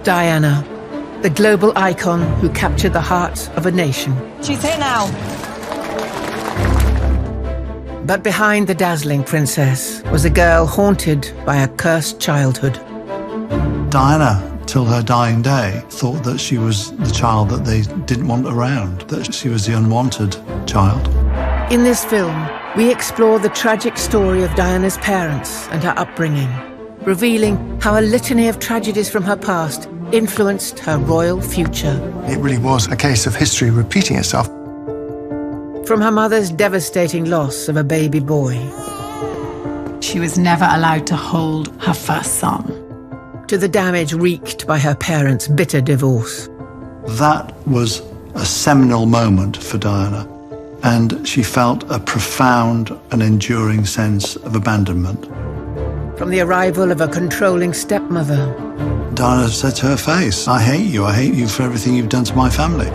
Diana, the global icon who captured the heart of a nation. She's here now. But behind the dazzling princess was a girl haunted by a cursed childhood. Diana, till her dying day, thought that she was the child that they didn't want around, that she was the unwanted child. In this film, we explore the tragic story of Diana's parents and her upbringing, revealing how a litany of tragedies from her past influenced her royal future. It really was a case of history repeating itself. From her mother's devastating loss of a baby boy, she was never allowed to hold her first son, to the damage wreaked by her parents' bitter divorce. That was a seminal moment for Diana, and she felt a profound and enduring sense of abandonment. From the arrival of a controlling stepmother, Diana said to her face, I hate you for everything you've done to my family.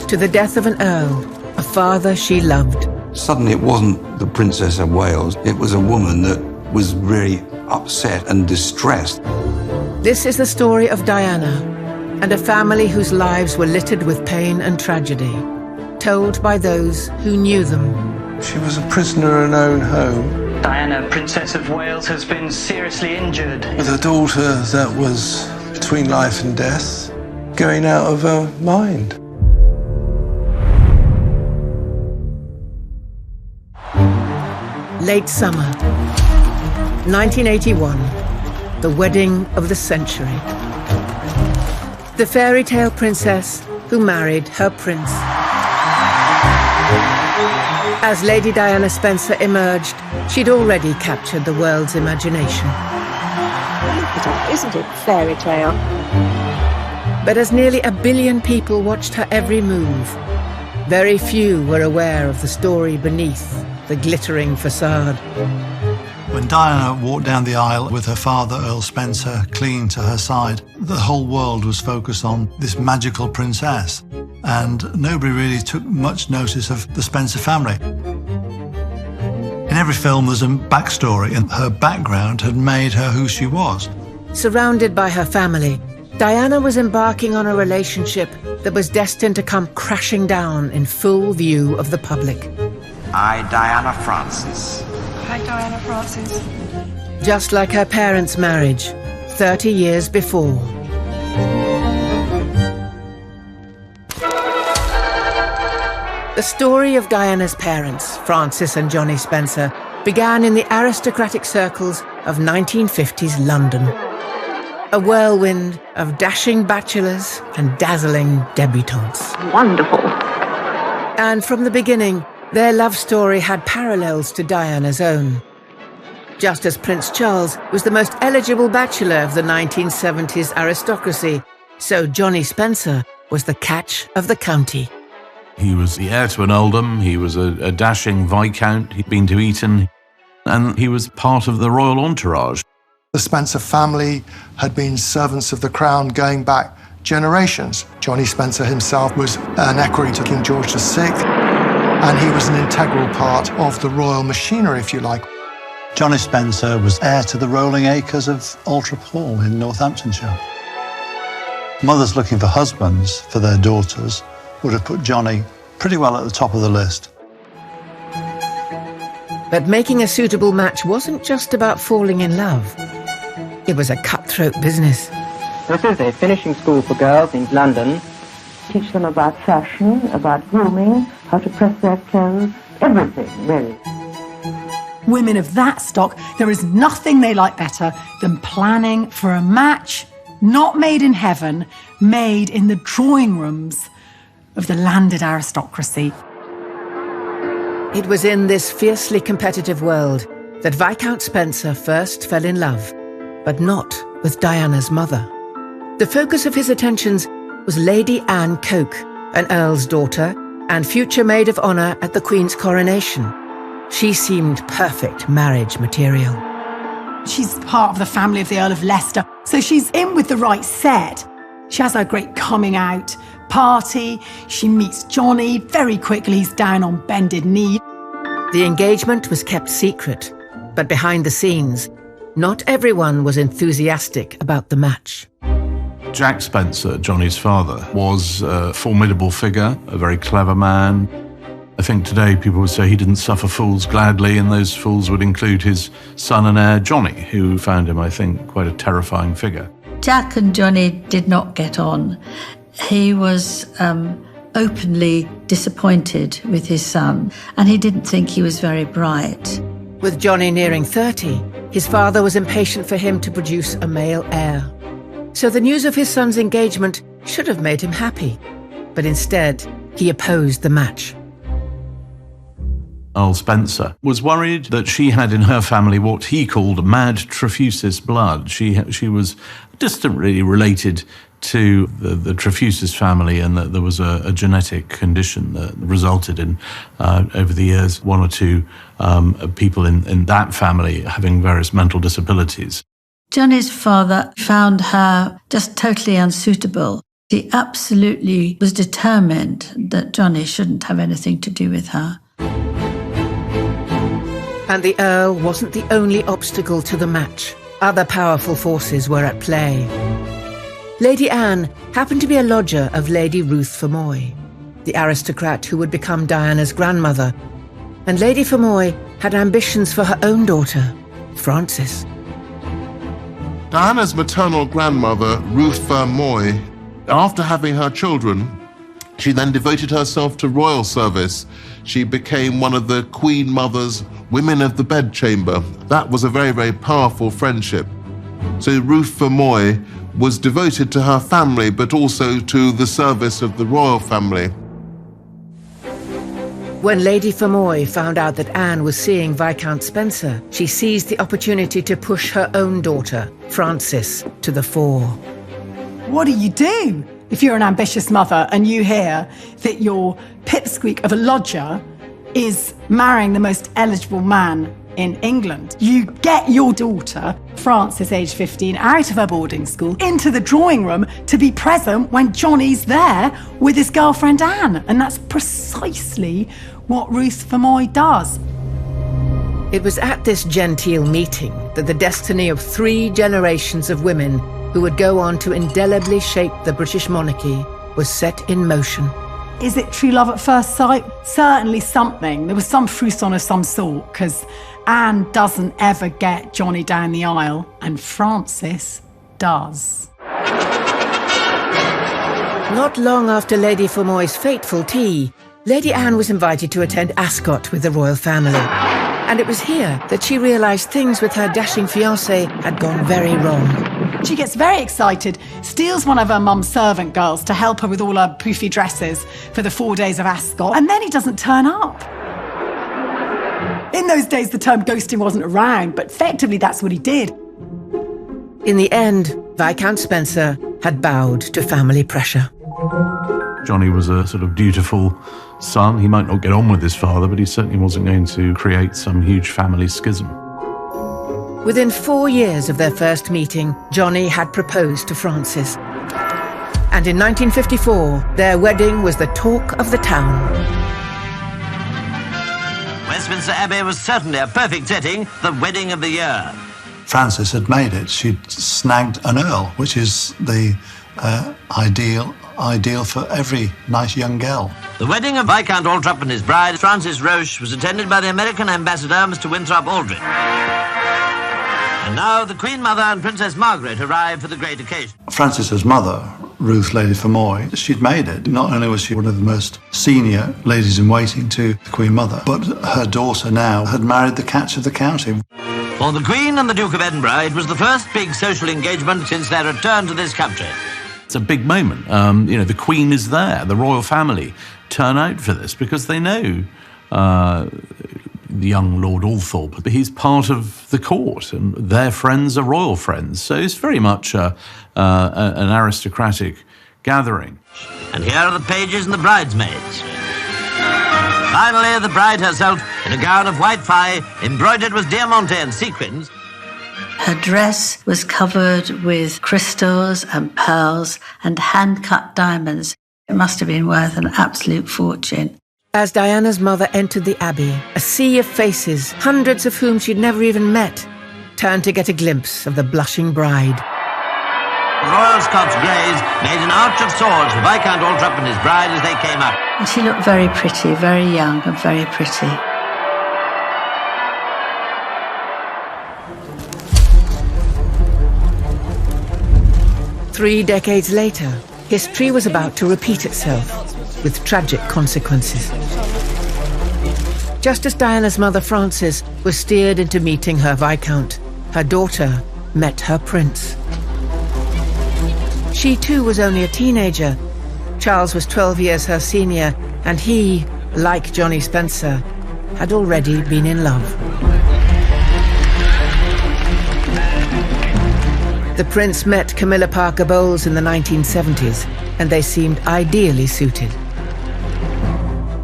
To the death of an earl, a father she loved. Suddenly it wasn't the Princess of Wales, it was a woman that was really upset and distressed. This is the story of Diana and a family whose lives were littered with pain and tragedy, told by those who knew them. She was a prisoner in her own home. Diana, Princess of Wales, has been seriously injured. With a daughter that was between life and death, going out of her mind. Late summer, 1981, the wedding of the century. The fairy tale princess who married her prince. As Lady Diana Spencer emerged, she'd already captured the world's imagination. Isn't it fairy tale? But as nearly 1 billion people watched her every move, very few were aware of the story beneath the glittering facade. When Diana walked down the aisle with her father, Earl Spencer, clinging to her side, the whole world was focused on this magical princess, and nobody really took much notice of the Spencer family. In every film, there's a backstory, and her background had made her who she was. Surrounded by her family, Diana was embarking on a relationship that was destined to come crashing down in full view of the public. I, Diana Frances. Hi, Diana Frances. Just like her parents' marriage 30 years before. The story of Diana's parents, Frances and Johnny Spencer, began in the aristocratic circles of 1950s London. A whirlwind of dashing bachelors and dazzling debutantes. Wonderful. And from the beginning, their love story had parallels to Diana's own. Just as Prince Charles was the most eligible bachelor of the 1970s aristocracy, so Johnny Spencer was the catch of the county. He was the heir to an earldom, he was a dashing viscount, he'd been to Eton, and he was part of the royal entourage. The Spencer family had been servants of the crown going back generations. Johnny Spencer himself was an equerry to King George VI, and he was an integral part of the royal machinery, if you like. Johnny Spencer was heir to the rolling acres of Altrop Hall in Northamptonshire. Mothers looking for husbands for their daughters would have put Johnny pretty well at the top of the list. But making a suitable match wasn't just about falling in love. It was a cutthroat business. This is a finishing school for girls in London. Teach them about fashion, about grooming, how to press their clothes, everything, really. Women of that stock, there is nothing they like better than planning for a match not made in heaven, made in the drawing rooms of the landed aristocracy. It was in this fiercely competitive world that Viscount Spencer first fell in love, but not with Diana's mother. The focus of his attentions was Lady Anne Coke, an earl's daughter and future maid of honour at the Queen's coronation. She seemed perfect marriage material. She's part of the family of the Earl of Leicester, so she's in with the right set. She has her great coming out party, she meets Johnny, very quickly he's down on bended knee. The engagement was kept secret, but behind the scenes, not everyone was enthusiastic about the match. Jack Spencer, Johnny's father, was a formidable figure, a very clever man. I think today people would say he didn't suffer fools gladly, and those fools would include his son and heir, Johnny, who found him, I think, quite a terrifying figure. Jack and Johnny did not get on. He was openly disappointed with his son, and he didn't think he was very bright. With Johnny nearing 30, his father was impatient for him to produce a male heir. So the news of his son's engagement should have made him happy, but instead he opposed the match. Earl Spencer was worried that she had in her family what he called mad Trefusis blood. She was distantly related to the Trefusis family, and that there was a genetic condition that resulted in, over the years, one or two people in that family having various mental disabilities. Johnny's father found her just totally unsuitable. He absolutely was determined that Johnny shouldn't have anything to do with her. And the Earl wasn't the only obstacle to the match. Other powerful forces were at play. Lady Anne happened to be a lodger of Lady Ruth Fermoy, the aristocrat who would become Diana's grandmother, and Lady Fermoy had ambitions for her own daughter, Frances. Diana's maternal grandmother, Ruth Fermoy, after having her children, she then devoted herself to royal service. She became one of the Queen Mother's women of the bedchamber. That was a very, very powerful friendship. So Ruth Fermoy was devoted to her family, but also to the service of the royal family. When Lady Fermoy found out that Anne was seeing Viscount Spencer, she seized the opportunity to push her own daughter, Frances, to the fore. What do you do if you're an ambitious mother and you hear that your pipsqueak of a lodger is marrying the most eligible man in England? You get your daughter, Frances, age 15, out of her boarding school, into the drawing room to be present when Johnny's there with his girlfriend Anne. And that's precisely what Ruth Fermoy does. It was at this genteel meeting that the destiny of 3 generations of women who would go on to indelibly shape the British monarchy was set in motion. Is it true love at first sight? Certainly something. There was some frisson of some sort, because Anne doesn't ever get Johnny down the aisle, and Frances does. Not long after Lady Fermoy's fateful tea, Lady Anne was invited to attend Ascot with the royal family. And it was here that she realised things with her dashing fiancé had gone very wrong. She gets very excited, steals one of her mum's servant girls to help her with all her poofy dresses for the 4 days of Ascot, and then he doesn't turn up. In those days, the term ghosting wasn't around, but effectively that's what he did. In the end, Viscount Spencer had bowed to family pressure. Johnny was a sort of dutiful son. He might not get on with his father, but he certainly wasn't going to create some huge family schism. Within 4 years of their first meeting, Johnny had proposed to Frances. And in 1954, their wedding was the talk of the town. Westminster Abbey was certainly a perfect setting, the wedding of the year. Frances had made it. She'd snagged an earl, which is the ideal for every nice young girl. The wedding of Viscount Althorp and his bride, Frances Roche, was attended by the American ambassador, Mr. Winthrop Aldrich. And now the Queen Mother and Princess Margaret arrived for the great occasion. Frances's mother, Ruth Lady Fermoy, she'd made it. Not only was she one of the most senior ladies-in-waiting to the Queen Mother, but her daughter now had married the catch of the county. For the Queen and the Duke of Edinburgh, it was the first big social engagement since their return to this country. It's a big moment. The Queen is there. The royal family turn out for this because they know the young Lord Althorp. He's part of the court, and their friends are royal friends. So it's very much an aristocratic gathering. And here are the pages and the bridesmaids. Finally, the bride herself, in a gown of white fy, embroidered with diamante and sequins. Her dress was covered with crystals and pearls and hand-cut diamonds. It must have been worth an absolute fortune. As Diana's mother entered the Abbey, a sea of faces, hundreds of whom she'd never even met, turned to get a glimpse of the blushing bride. Royal Scots Greys made an arch of swords for Viscount Althorp and his bride as they came up. And she looked very pretty, very young and very pretty. Three decades later, history was about to repeat itself, with tragic consequences. Just as Diana's mother Frances was steered into meeting her Viscount, her daughter met her prince. She too was only a teenager. Charles was 12 years her senior, and he, like Johnny Spencer, had already been in love. The prince met Camilla Parker Bowles in the 1970s, and they seemed ideally suited.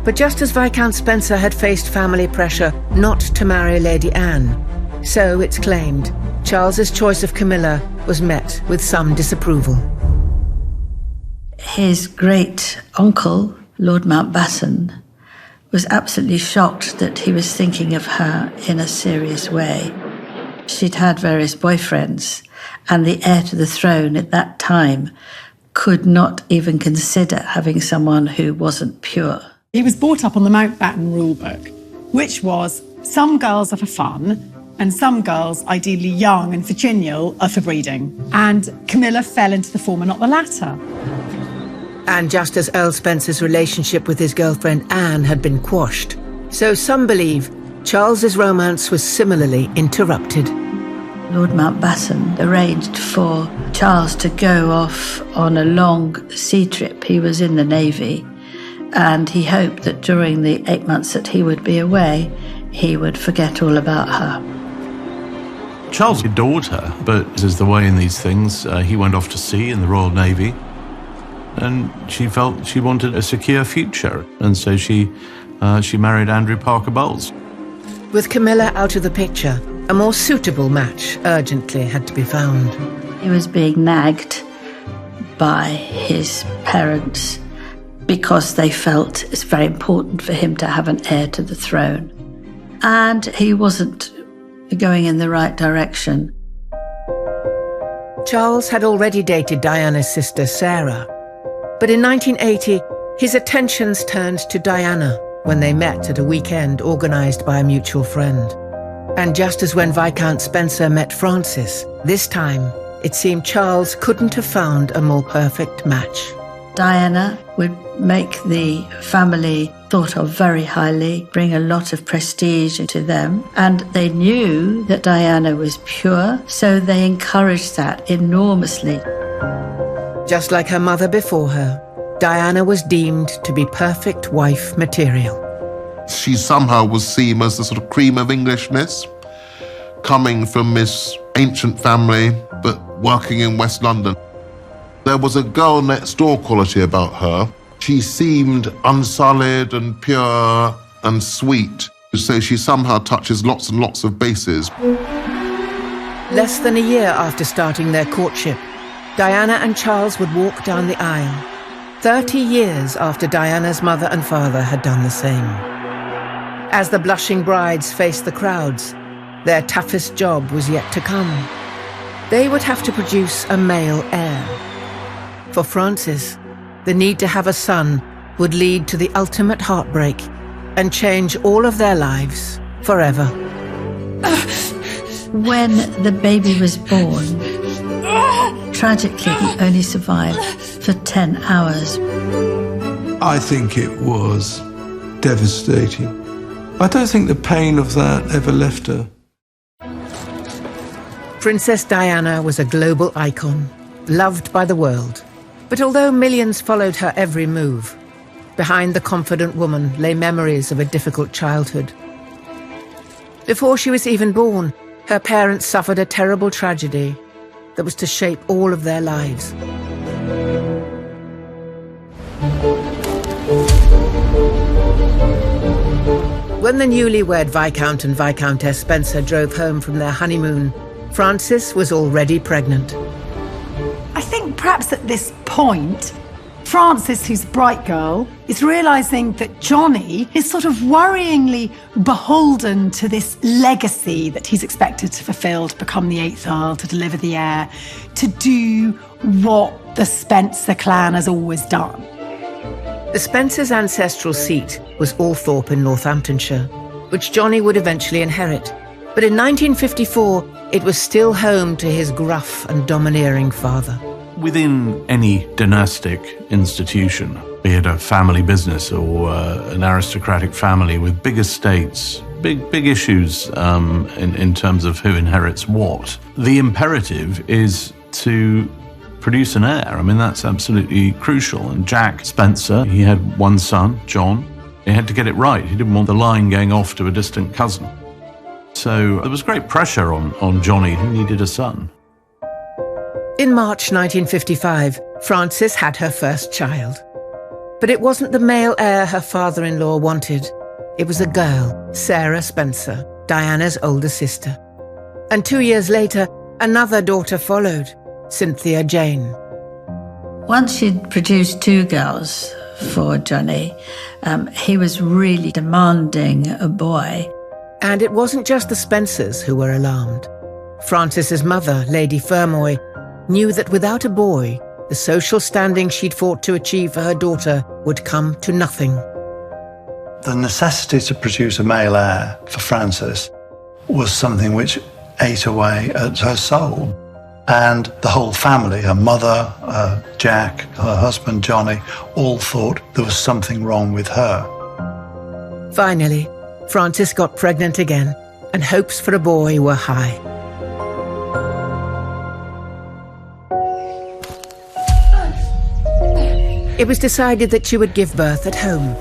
But just as Viscount Spencer had faced family pressure not to marry Lady Anne, so it's claimed Charles's choice of Camilla was met with some disapproval. His great uncle, Lord Mountbatten, was absolutely shocked that he was thinking of her in a serious way. She'd had various boyfriends, and the heir to the throne at that time could not even consider having someone who wasn't pure. He was brought up on the Mountbatten rulebook, which was some girls are for fun, and some girls, ideally young and virginal, are for breeding. And Camilla fell into the former, not the latter. And just as Earl Spencer's relationship with his girlfriend Anne had been quashed, so some believe Charles's romance was similarly interrupted. Lord Mountbatten arranged for Charles to go off on a long sea trip. He was in the Navy, and he hoped that during the 8 months that he would be away, he would forget all about her. Charles adored her, but as is the way in these things, he went off to sea in the Royal Navy, and she felt she wanted a secure future, and so she married Andrew Parker Bowles. With Camilla out of the picture, a more suitable match urgently had to be found. He was being nagged by his parents because they felt it's very important for him to have an heir to the throne. And he wasn't going in the right direction. Charles had already dated Diana's sister Sarah, but in 1980, his attentions turned to Diana when they met at a weekend organised by a mutual friend. And just as when Viscount Spencer met Frances, this time it seemed Charles couldn't have found a more perfect match. Diana would make the family thought of very highly, bring a lot of prestige to them, and they knew that Diana was pure, so they encouraged that enormously. Just like her mother before her, Diana was deemed to be perfect wife material. She somehow was seen as the sort of cream of Englishness, coming from this ancient family, but working in West London. There was a girl next door quality about her. She seemed unsullied and pure and sweet, so she somehow touches lots and lots of bases. Less than a year after starting their courtship, Diana and Charles would walk down the aisle, 30 years after Diana's mother and father had done the same. As the blushing brides faced the crowds, their toughest job was yet to come. They would have to produce a male heir. For Frances, the need to have a son would lead to the ultimate heartbreak and change all of their lives forever. When the baby was born, tragically he only survived for 10 hours. I think it was devastating. I don't think the pain of that ever left her. Princess Diana was a global icon, loved by the world. But although millions followed her every move, behind the confident woman lay memories of a difficult childhood. Before she was even born, her parents suffered a terrible tragedy that was to shape all of their lives. When the newlywed Viscount and Viscountess Spencer drove home from their honeymoon, Frances was already pregnant. I think perhaps at this point, Frances, who's a bright girl, is realising that Johnny is sort of worryingly beholden to this legacy that he's expected to fulfil, to become the 8th Earl, to deliver the heir, to do what the Spencer clan has always done. The Spencers' ancestral seat was Althorpe in Northamptonshire, which Johnny would eventually inherit. But in 1954, it was still home to his gruff and domineering father. Within any dynastic institution, be it a family business or an aristocratic family with big estates, big issues in terms of who inherits what, the imperative is to produce an heir. I mean, that's absolutely crucial. And Jack Spencer, he had one son, John. He had to get it right. He didn't want the line going off to a distant cousin. So there was great pressure on Johnny, who needed a son. In March 1955, Frances had her first child. But it wasn't the male heir her father-in-law wanted. It was a girl, Sarah Spencer, Diana's older sister. And 2 years later, another daughter followed, Cynthia Jane. Once she'd produced 2 girls for Johnny, he was really demanding a boy. And it wasn't just the Spencers who were alarmed. Frances's mother, Lady Fermoy, knew that without a boy, the social standing she'd fought to achieve for her daughter would come to nothing. The necessity to produce a male heir for Frances was something which ate away at her soul. And the whole family, her mother, Jack, her husband, Johnny, all thought there was something wrong with her. Finally, Frances got pregnant again, and hopes for a boy were high. It was decided that she would give birth at home.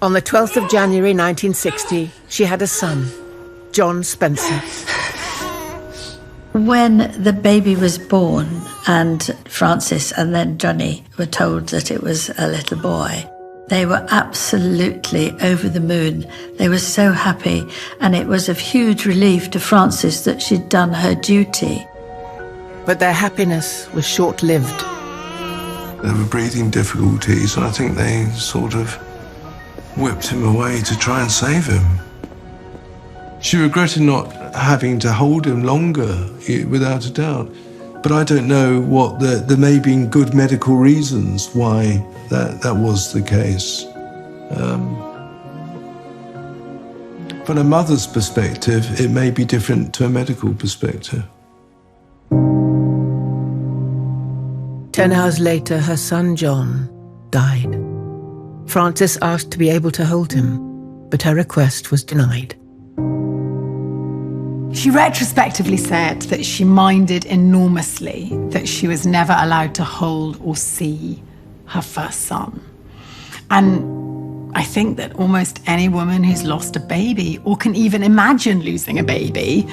On the 12th of January 1960, she had a son, John Spencer. When the baby was born and Frances and then Johnny were told that it was a little boy, they were absolutely over the moon. They were so happy, and it was of huge relief to Frances that she'd done her duty. But their happiness was short-lived. There were breathing difficulties, and I think they sort of whipped him away to try and save him. She regretted not having to hold him longer, without a doubt. But I don't know what there may have been good medical reasons why that was the case. From a mother's perspective, it may be different to a medical perspective. 10 hours later, her son John died. Frances asked to be able to hold him, but her request was denied. She retrospectively said that she minded enormously that she was never allowed to hold or see her first son. And I think that almost any woman who's lost a baby or can even imagine losing a baby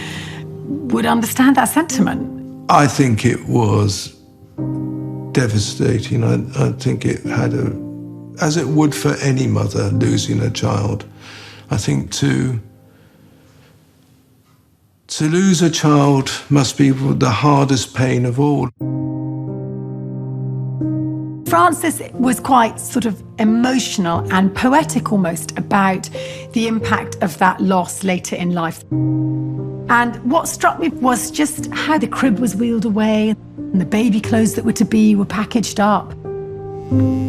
would understand that sentiment. I think it was devastating. I think it had as it would for any mother losing a child. I think to lose a child must be the hardest pain of all. Frances was quite sort of emotional and poetic almost about the impact of that loss later in life. And what struck me was just how the crib was wheeled away and the baby clothes that were to be were packaged up.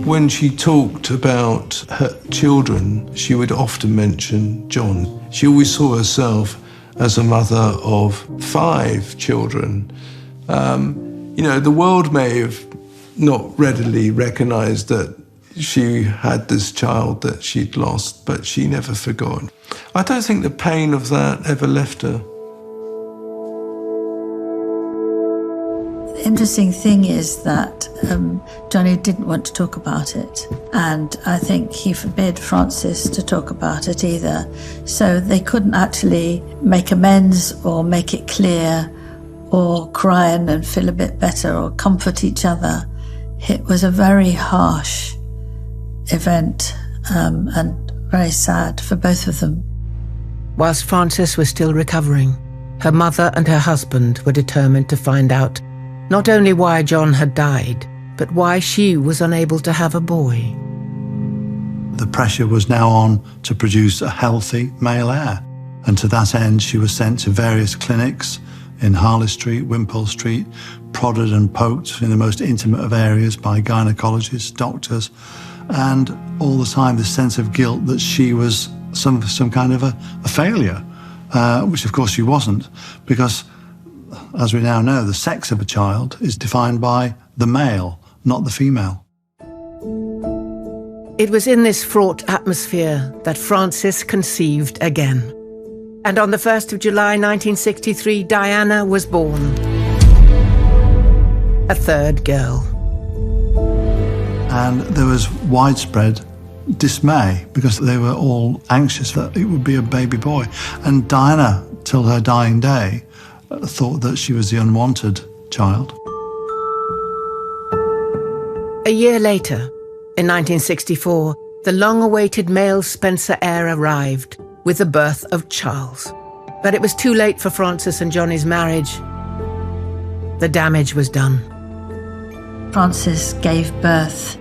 When she talked about her children, she would often mention John. She always saw herself as a mother of 5 children. The world may have not readily recognized that she had this child that she'd lost, but she never forgot. I don't think the pain of that ever left her. The interesting thing is that Johnny didn't want to talk about it, and I think he forbid Frances to talk about it either. So they couldn't actually make amends or make it clear or cry and feel a bit better or comfort each other. It was a very harsh event and very sad for both of them. Whilst Frances was still recovering, her mother and her husband were determined to find out not only why John had died, but why she was unable to have a boy. The pressure was now on to produce a healthy male heir, and to that end she was sent to various clinics in Harley Street, Wimpole Street, prodded and poked in the most intimate of areas by gynecologists, doctors, and all the time this sense of guilt that she was some kind of a failure, which of course she wasn't, because as we now know, the sex of a child is defined by the male, not the female. It was in this fraught atmosphere that Frances conceived again. And on the 1st of July 1963, Diana was born. A third girl. And there was widespread dismay because they were all anxious that it would be a baby boy. And Diana, till her dying day, thought that she was the unwanted child. A year later, in 1964, the long-awaited male Spencer heir arrived with the birth of Charles. But it was too late for Frances and Johnny's marriage. The damage was done. Frances gave birth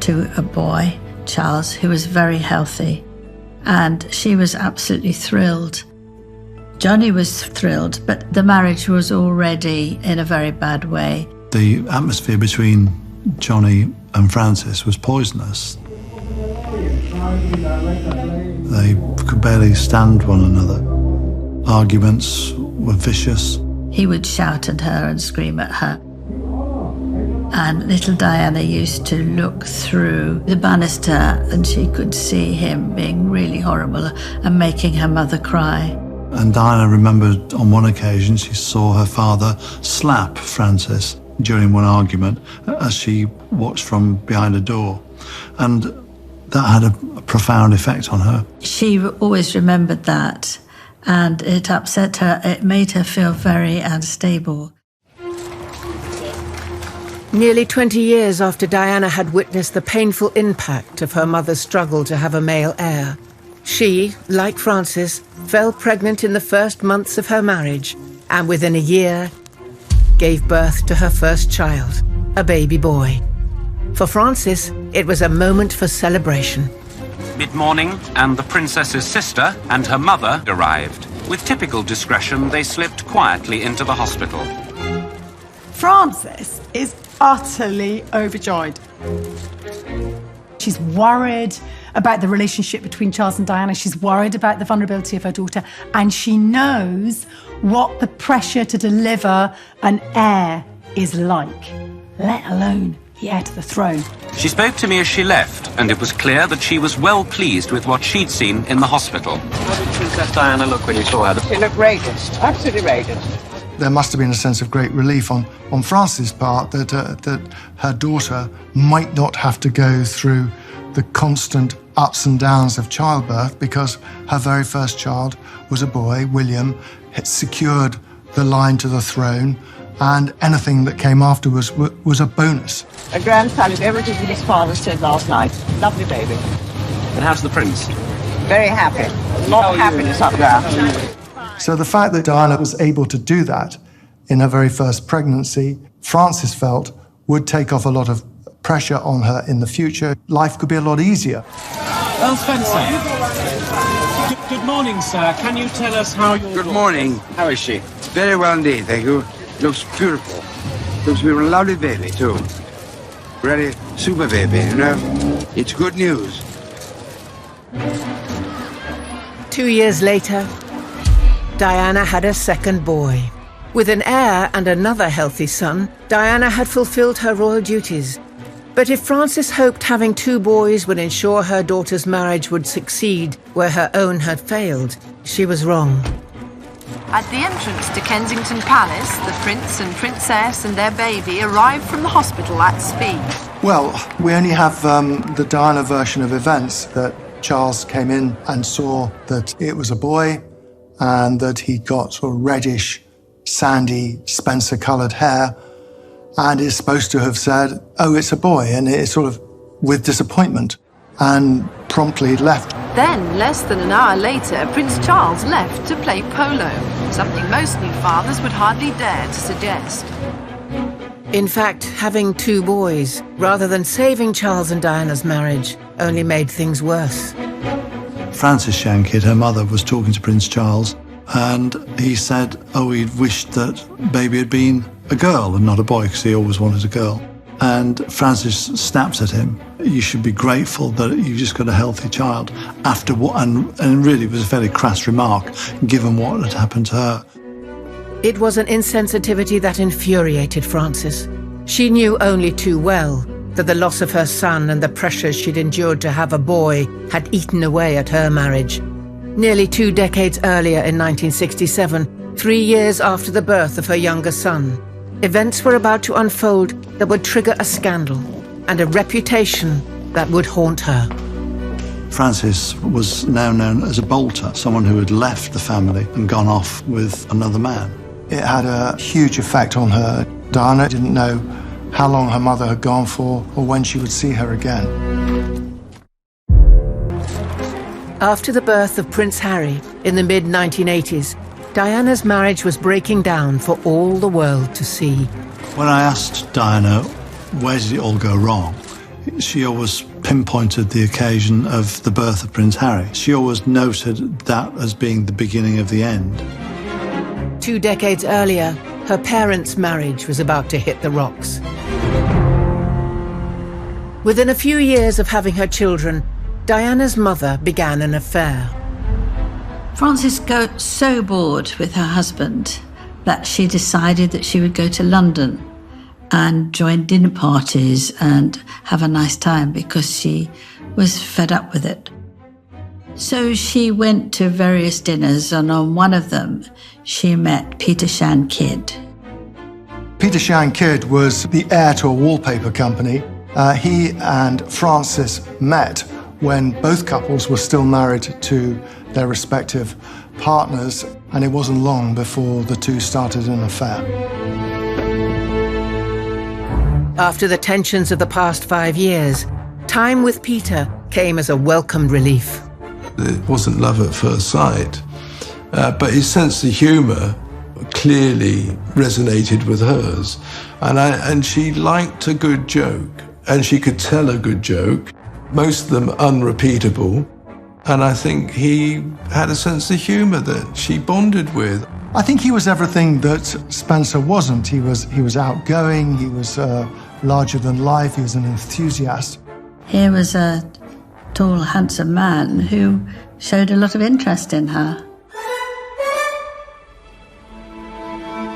to a boy, Charles, who was very healthy, and she was absolutely thrilled. Johnny was thrilled, but the marriage was already in a very bad way. The atmosphere between Johnny and Frances was poisonous. They could barely stand one another. Arguments were vicious. He would shout at her and scream at her. And little Diana used to look through the banister and she could see him being really horrible and making her mother cry. And Diana remembered on one occasion she saw her father slap Frances during one argument as she watched from behind a door. And that had a profound effect on her. She always remembered that, and it upset her. It made her feel very unstable. Nearly 20 years after Diana had witnessed the painful impact of her mother's struggle to have a male heir, she, like Frances, fell pregnant in the first months of her marriage, and within a year, gave birth to her first child, a baby boy. For Frances, it was a moment for celebration. Mid-morning, and the princess's sister and her mother arrived. With typical discretion, they slipped quietly into the hospital. Frances is utterly overjoyed. She's worried about the relationship between Charles and Diana. She's worried about the vulnerability of her daughter, and she knows what the pressure to deliver an heir is like, let alone the heir to the throne. She spoke to me as she left, and it was clear that she was well pleased with what she'd seen in the hospital. How did Princess Diana look when you saw her? She looked radiant, absolutely radiant. There must have been a sense of great relief on Frances' part that her daughter might not have to go through the constant ups and downs of childbirth, because her very first child was a boy, William, had secured the line to the throne, and anything that came afterwards was a bonus. A grandson is everything that his father said last night. Lovely baby. And how's the prince? Very happy. A lot of happiness up there. So the fact that Diana was able to do that in her very first pregnancy, Frances felt would take off a lot of pressure on her in the future. Life could be a lot easier. Earl Spencer. Good morning, sir. Can you tell us how you're... Good morning. How is she? Very well indeed, thank you. Looks beautiful. Looks to be a lovely baby, too. Really super baby, you know? It's good news. 2 years later, Diana had a second boy. With an heir and another healthy son, Diana had fulfilled her royal duties. But if Frances hoped having 2 boys would ensure her daughter's marriage would succeed where her own had failed, she was wrong. At the entrance to Kensington Palace, the Prince and Princess and their baby arrived from the hospital at speed. Well, we only have the Diana version of events, that Charles came in and saw that it was a boy and that he got sort of reddish, sandy, Spencer-coloured hair, and is supposed to have said, oh, it's a boy, and it's sort of with disappointment, and promptly left. Then, less than an hour later, Prince Charles left to play polo, something most new fathers would hardly dare to suggest. In fact, having 2 boys, rather than saving Charles and Diana's marriage, only made things worse. Frances Shankidd, her mother, was talking to Prince Charles, and he said, he'd wished that baby had been a girl and not a boy, because he always wanted a girl. And Frances snaps at him, you should be grateful that you just got a healthy child, after what, and really it was a fairly crass remark, given what had happened to her. It was an insensitivity that infuriated Frances. She knew only too well that the loss of her son and the pressures she'd endured to have a boy had eaten away at her marriage. Nearly 2 decades earlier in 1967, 3 years after the birth of her younger son, events were about to unfold that would trigger a scandal and a reputation that would haunt her. Frances was now known as a bolter, someone who had left the family and gone off with another man. It had a huge effect on her. Diana didn't know how long her mother had gone for or when she would see her again. After the birth of Prince Harry in the mid-1980s, Diana's marriage was breaking down for all the world to see. When I asked Diana, where did it all go wrong, she always pinpointed the occasion of the birth of Prince Harry. She always noted that as being the beginning of the end. 2 decades earlier, her parents' marriage was about to hit the rocks. Within a few years of having her children, Diana's mother began an affair. Frances got so bored with her husband that she decided that she would go to London and join dinner parties and have a nice time because she was fed up with it. So she went to various dinners, and on one of them, she met Peter Shankidd. Peter Shankidd was the heir to a wallpaper company. He and Frances met when both couples were still married to their respective partners, and it wasn't long before the two started an affair. After the tensions of the past 5 years, time with Peter came as a welcomed relief. It wasn't love at first sight, but his sense of humour clearly resonated with hers. And she liked a good joke, and she could tell a good joke, most of them unrepeatable. And I think he had a sense of humour that she bonded with. I think he was everything that Spencer wasn't. He was outgoing, he was larger than life, he was an enthusiast. Here was a tall, handsome man who showed a lot of interest in her.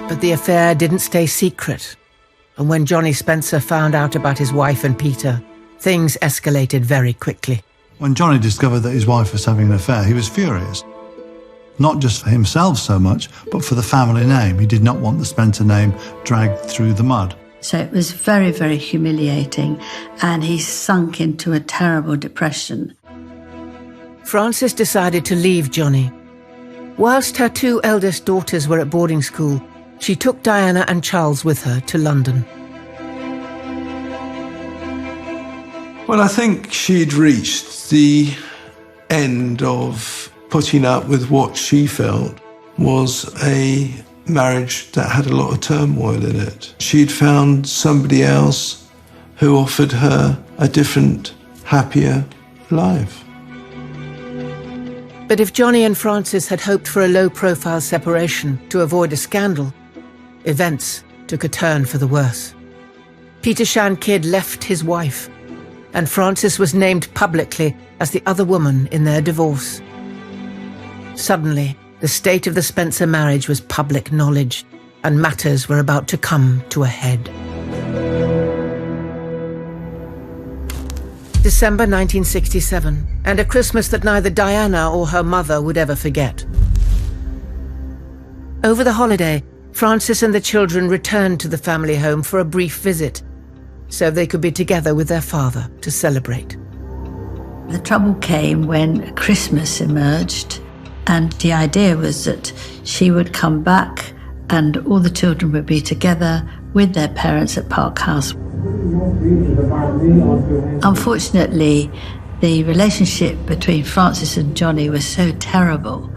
But the affair didn't stay secret. And when Johnny Spencer found out about his wife and Peter, things escalated very quickly. When Johnny discovered that his wife was having an affair, he was furious. Not just for himself so much, but for the family name. He did not want the Spencer name dragged through the mud. So it was very, very humiliating, and he sunk into a terrible depression. Frances decided to leave Johnny. Whilst her 2 eldest daughters were at boarding school, she took Diana and Charles with her to London. Well, I think she'd reached the end of putting up with what she felt was a marriage that had a lot of turmoil in it. She'd found somebody else who offered her a different, happier life. But if Johnny and Frances had hoped for a low-profile separation to avoid a scandal, events took a turn for the worse. Peter Shankidd left his wife, and Frances was named publicly as the other woman in their divorce. Suddenly, the state of the Spencer marriage was public knowledge, and matters were about to come to a head. December 1967, and a Christmas that neither Diana or her mother would ever forget. Over the holiday, Frances and the children returned to the family home for a brief visit, so they could be together with their father to celebrate. The trouble came when Christmas emerged, and the idea was that she would come back and all the children would be together with their parents at Park House. Unfortunately, the relationship between Frances and Johnny was so terrible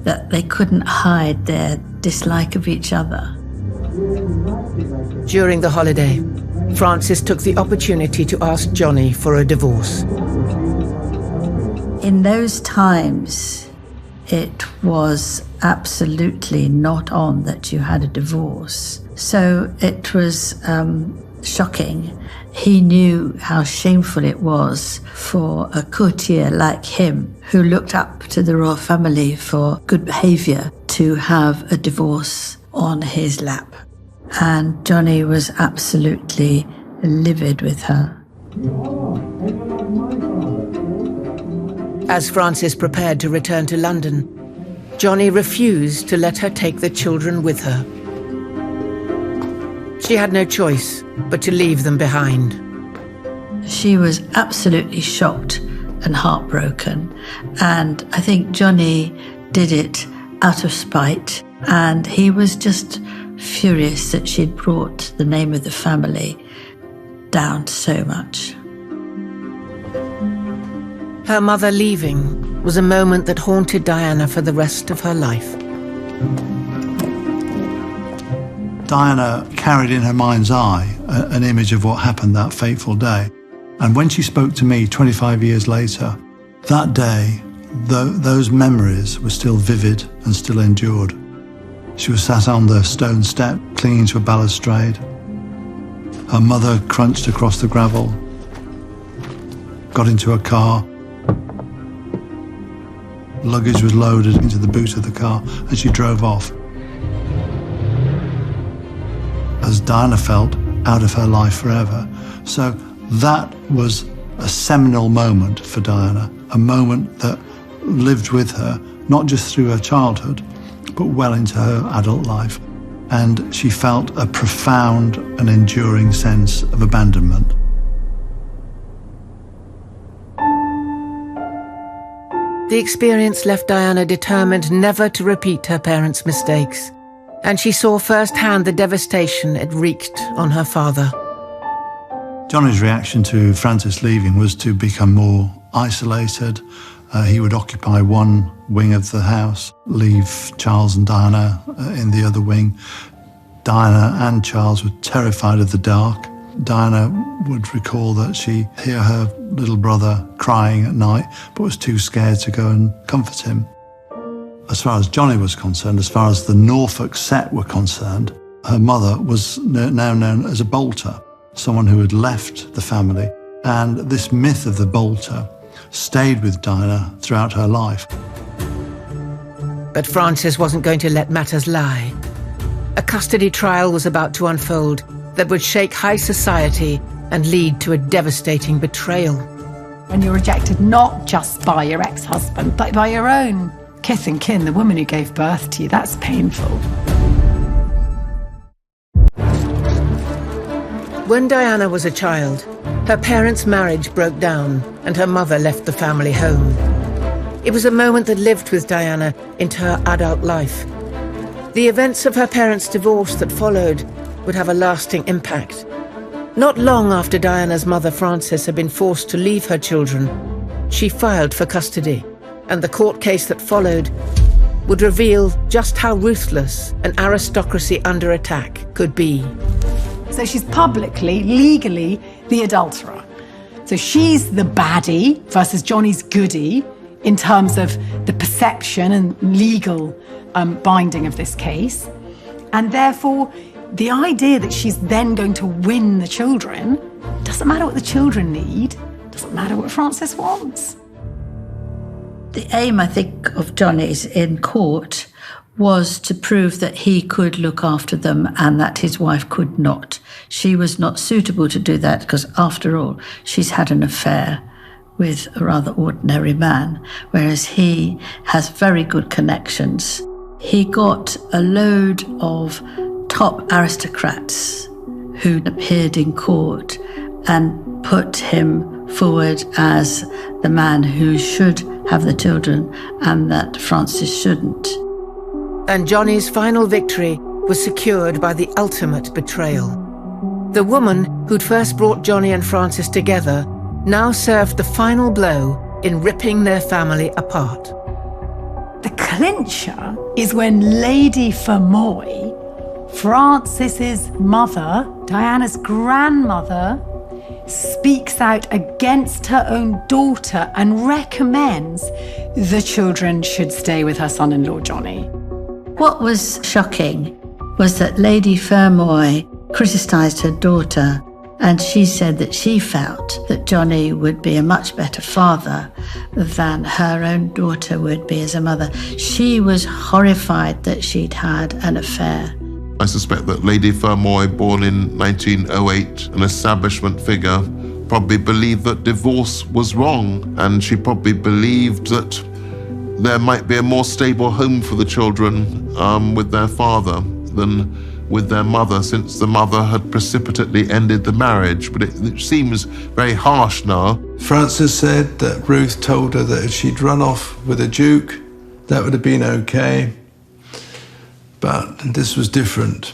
that they couldn't hide their dislike of each other. During the holiday, Frances took the opportunity to ask Johnny for a divorce. In those times, it was absolutely not on that you had a divorce. So it was shocking. He knew how shameful it was for a courtier like him, who looked up to the royal family for good behaviour, to have a divorce on his lap. And Johnny was absolutely livid with her. As Frances prepared to return to London, Johnny refused to let her take the children with her. She had no choice but to leave them behind. She was absolutely shocked and heartbroken, and I think Johnny did it out of spite, and he was just furious that she'd brought the name of the family down so much. Her mother leaving was a moment that haunted Diana for the rest of her life. Diana carried in her mind's eye an image of what happened that fateful day. And when she spoke to me 25 years later, that day, those memories were still vivid and still endured. She was sat on the stone step, clinging to a balustrade. Her mother crunched across the gravel, got into a car. Luggage was loaded into the boot of the car, and she drove off. As Diana felt, out of her life forever. So that was a seminal moment for Diana, a moment that lived with her, not just through her childhood, but well into her adult life. And she felt a profound and enduring sense of abandonment. The experience left Diana determined never to repeat her parents' mistakes, and she saw firsthand the devastation it wreaked on her father. Johnny's reaction to Frances leaving was to become more isolated. He would occupy one wing of the house, leave Charles and Diana in the other wing. Diana and Charles were terrified of the dark. Diana would recall that she'd hear her little brother crying at night, but was too scared to go and comfort him. As far as Johnny was concerned, as far as the Norfolk set were concerned, her mother was now known as a bolter, someone who had left the family. And this myth of the bolter stayed with Diana throughout her life. But Frances wasn't going to let matters lie. A custody trial was about to unfold that would shake high society and lead to a devastating betrayal. When you're rejected not just by your ex-husband, but by your own kith and kin, the woman who gave birth to you, that's painful. When Diana was a child, her parents' marriage broke down and her mother left the family home. It was a moment that lived with Diana into her adult life. The events of her parents' divorce that followed would have a lasting impact. Not long after Diana's mother, Frances, had been forced to leave her children, she filed for custody, and the court case that followed would reveal just how ruthless an aristocracy under attack could be. So she's publicly, legally, the adulterer. So she's the baddie versus Johnny's goodie in terms of the perception and legal binding of this case. And therefore, the idea that she's then going to win the children, doesn't matter what the children need, doesn't matter what Frances wants. The aim, I think, of Johnny's in court was to prove that he could look after them and that his wife could not. She was not suitable to do that because, after all, she's had an affair with a rather ordinary man, whereas he has very good connections. He got a load of top aristocrats who appeared in court and put him forward as the man who should have the children and that Frances shouldn't. And Johnny's final victory was secured by the ultimate betrayal. The woman who'd first brought Johnny and Frances together now served the final blow in ripping their family apart. The clincher is when Lady Fermoy Francis's mother, Diana's grandmother, speaks out against her own daughter and recommends the children should stay with her son-in-law, Johnny. What was shocking was that Lady Fermoy criticised her daughter, and she said that she felt that Johnny would be a much better father than her own daughter would be as a mother. She was horrified that she'd had an affair. I suspect that Lady Fermoy, born in 1908, an establishment figure, probably believed that divorce was wrong, and she probably believed that there might be a more stable home for the children with their father than with their mother, since the mother had precipitately ended the marriage. But it seems very harsh now. Frances said that Ruth told her that if she'd run off with a duke, that would have been okay. But this was different.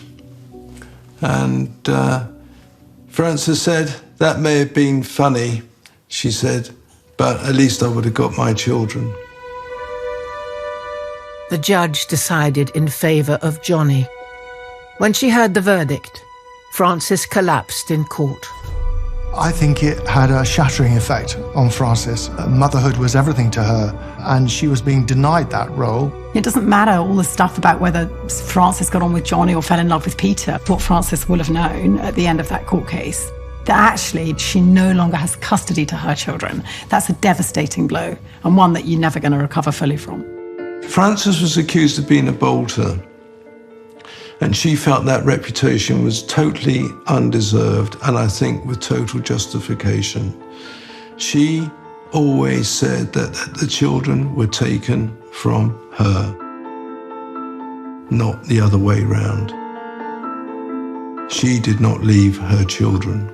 And Frances said, that may have been funny, she said, but at least I would have got my children. The judge decided in favour of Johnny. When she heard the verdict, Frances collapsed in court. I think it had a shattering effect on Frances. Motherhood was everything to her, and she was being denied that role. It doesn't matter all the stuff about whether Frances got on with Johnny or fell in love with Peter. What Frances will have known at the end of that court case, that actually she no longer has custody to her children. That's a devastating blow, and one that you're never going to recover fully from. Frances was accused of being a bolter, and she felt that reputation was totally undeserved, and I think with total justification. She always said that the children were taken from her, not the other way round. She did not leave her children.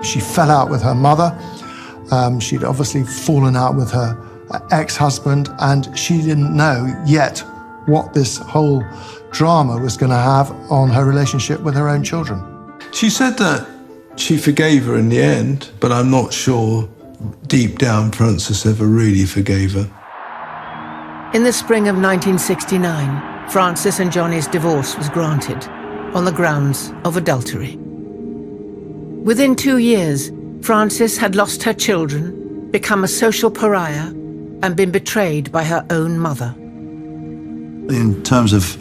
She fell out with her mother. She'd obviously fallen out with her ex-husband, and she didn't know yet what this whole drama was going to have on her relationship with her own children. She said that she forgave her in the end, but I'm not sure deep down Frances ever really forgave her. In the spring of 1969, Frances and Johnny's divorce was granted on the grounds of adultery. Within 2 years, Frances had lost her children, become a social pariah, and been betrayed by her own mother. In terms of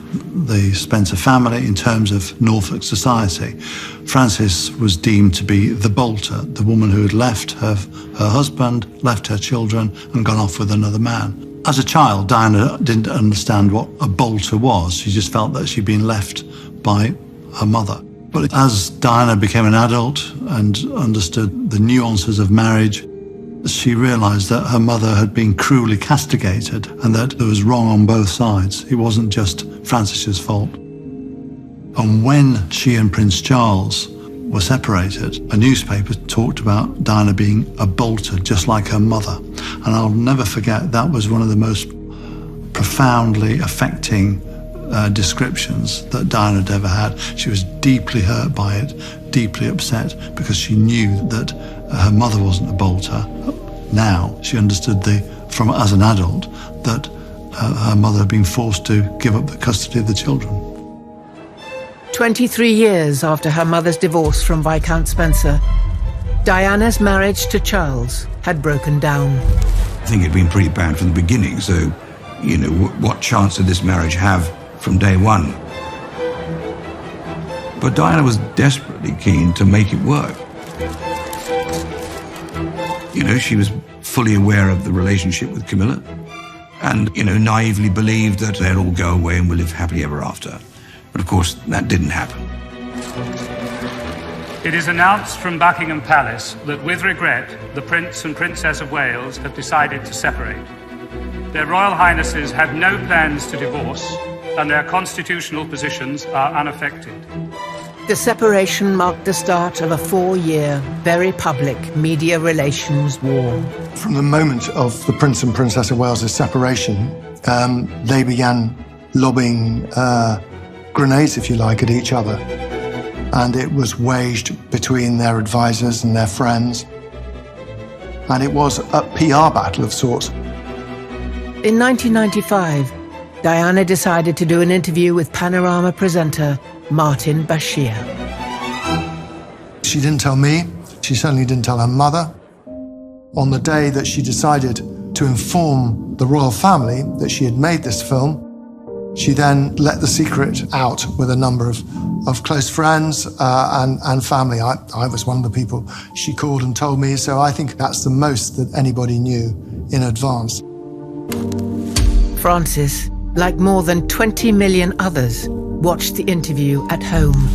the Spencer family, in terms of Norfolk society, Frances was deemed to be the bolter, the woman who had left her husband, left her children, and gone off with another man. As a child, Diana didn't understand what a bolter was. She just felt that she'd been left by her mother. But as Diana became an adult and understood the nuances of marriage, she realised that her mother had been cruelly castigated and that there was wrong on both sides. It wasn't just Frances's fault. And when she and Prince Charles were separated, a newspaper talked about Diana being a bolter, just like her mother. And I'll never forget, that was one of the most profoundly affecting descriptions that Diana had ever had. She was deeply hurt by it, deeply upset, because she knew that her mother wasn't a bolter. Now she understood as an adult, that her mother had been forced to give up the custody of the children. 23 years after her mother's divorce from Viscount Spencer, Diana's marriage to Charles had broken down. I think it'd been pretty bad from the beginning, so, you know, what chance did this marriage have from day one? But Diana was desperately keen to make it work. You know, she was fully aware of the relationship with Camilla and, you know, naively believed that they'd all go away and we'll live happily ever after. But of course, that didn't happen. It is announced from Buckingham Palace that with regret, the Prince and Princess of Wales have decided to separate. Their Royal Highnesses have no plans to divorce and their constitutional positions are unaffected. The separation marked the start of a 4-year, very public media relations war. From the moment of the Prince and Princess of Wales' separation, they began lobbing grenades, if you like, at each other. And it was waged between their advisors and their friends. And it was a PR battle of sorts. In 1995, Diana decided to do an interview with Panorama presenter Martin Bashir. She didn't tell me. She certainly didn't tell her mother. On the day that she decided to inform the royal family that she had made this film, she then let the secret out with a number of close friends and family. I was one of the people she called and told me, so I think that's the most that anybody knew in advance. Francis, like more than 20 million others, watched the interview at home.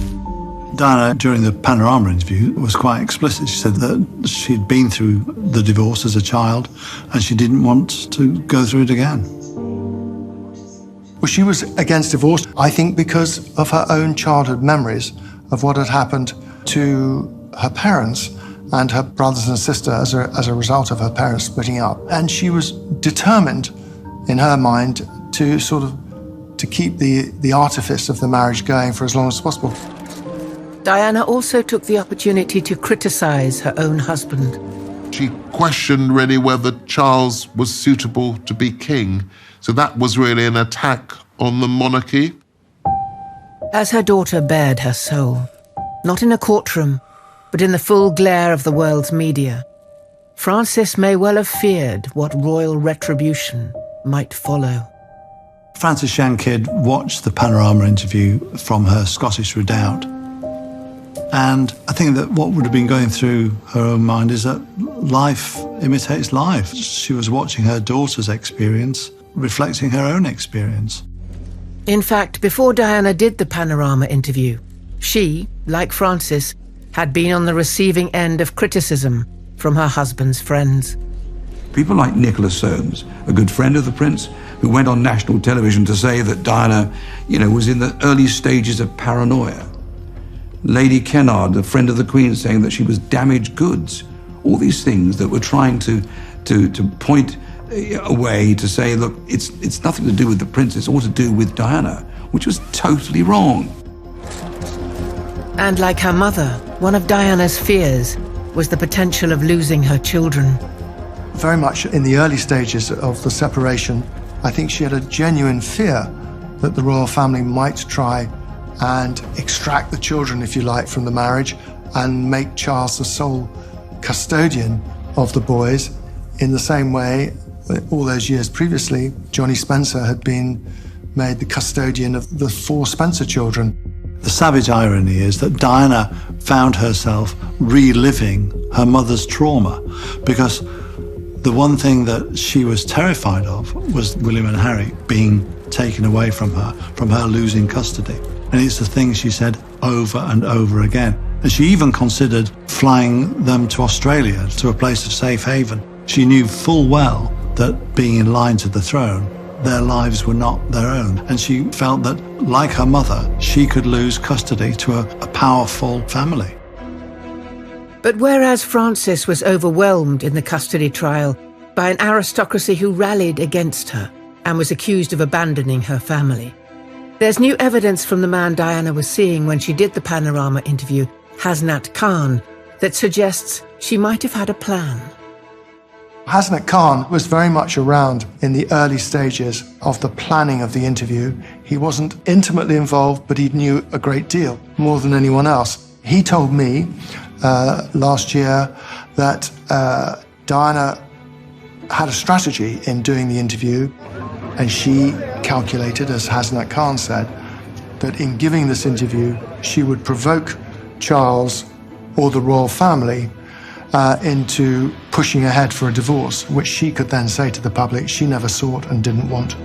Diana, during the Panorama interview, was quite explicit. She said that she'd been through the divorce as a child and she didn't want to go through it again. Well, she was against divorce, I think, because of her own childhood memories of what had happened to her parents and her brothers and sister as a result of her parents splitting up. And she was determined, in her mind, to keep the artifice of the marriage going for as long as possible. Diana also took the opportunity to criticize her own husband. She questioned really whether Charles was suitable to be king. So that was really an attack on the monarchy. As her daughter bared her soul, not in a courtroom, but in the full glare of the world's media, Francis may well have feared what royal retribution might follow. Frances Jeanne Kidd watched the Panorama interview from her Scottish redoubt. And I think that what would have been going through her own mind is that life imitates life. She was watching her daughter's experience, reflecting her own experience. In fact, before Diana did the Panorama interview, she, like Francis, had been on the receiving end of criticism from her husband's friends. People like Nicholas Soames, a good friend of the Prince, who went on national television to say that Diana, was in the early stages of paranoia. Lady Kennard, a friend of the Queen, saying that she was damaged goods. All these things that were trying to point a way to say, look, it's nothing to do with the princess, all to do with Diana, which was totally wrong. And like her mother, one of Diana's fears was the potential of losing her children. Very much in the early stages of the separation, I think she had a genuine fear that the royal family might try and extract the children, if you like, from the marriage and make Charles the sole custodian of the boys in the same way all those years previously, Johnny Spencer had been made the custodian of the 4 Spencer children. The savage irony is that Diana found herself reliving her mother's trauma, because the one thing that she was terrified of was William and Harry being taken away from her losing custody. And it's the thing she said over and over again. And she even considered flying them to Australia, to a place of safe haven. She knew full well that being in line to the throne, their lives were not their own. And she felt that, like her mother, she could lose custody to a powerful family. But whereas Frances was overwhelmed in the custody trial by an aristocracy who rallied against her and was accused of abandoning her family, there's new evidence from the man Diana was seeing when she did the Panorama interview, Hasnat Khan, that suggests she might have had a plan. Hasnat Khan was very much around in the early stages of the planning of the interview. He wasn't intimately involved, but he knew a great deal, more than anyone else. He told me last year that Diana had a strategy in doing the interview, and she calculated, as Hasnat Khan said, that in giving this interview, she would provoke Charles or the royal family into pushing ahead for a divorce, which she could then say to the public she never sought and didn't want.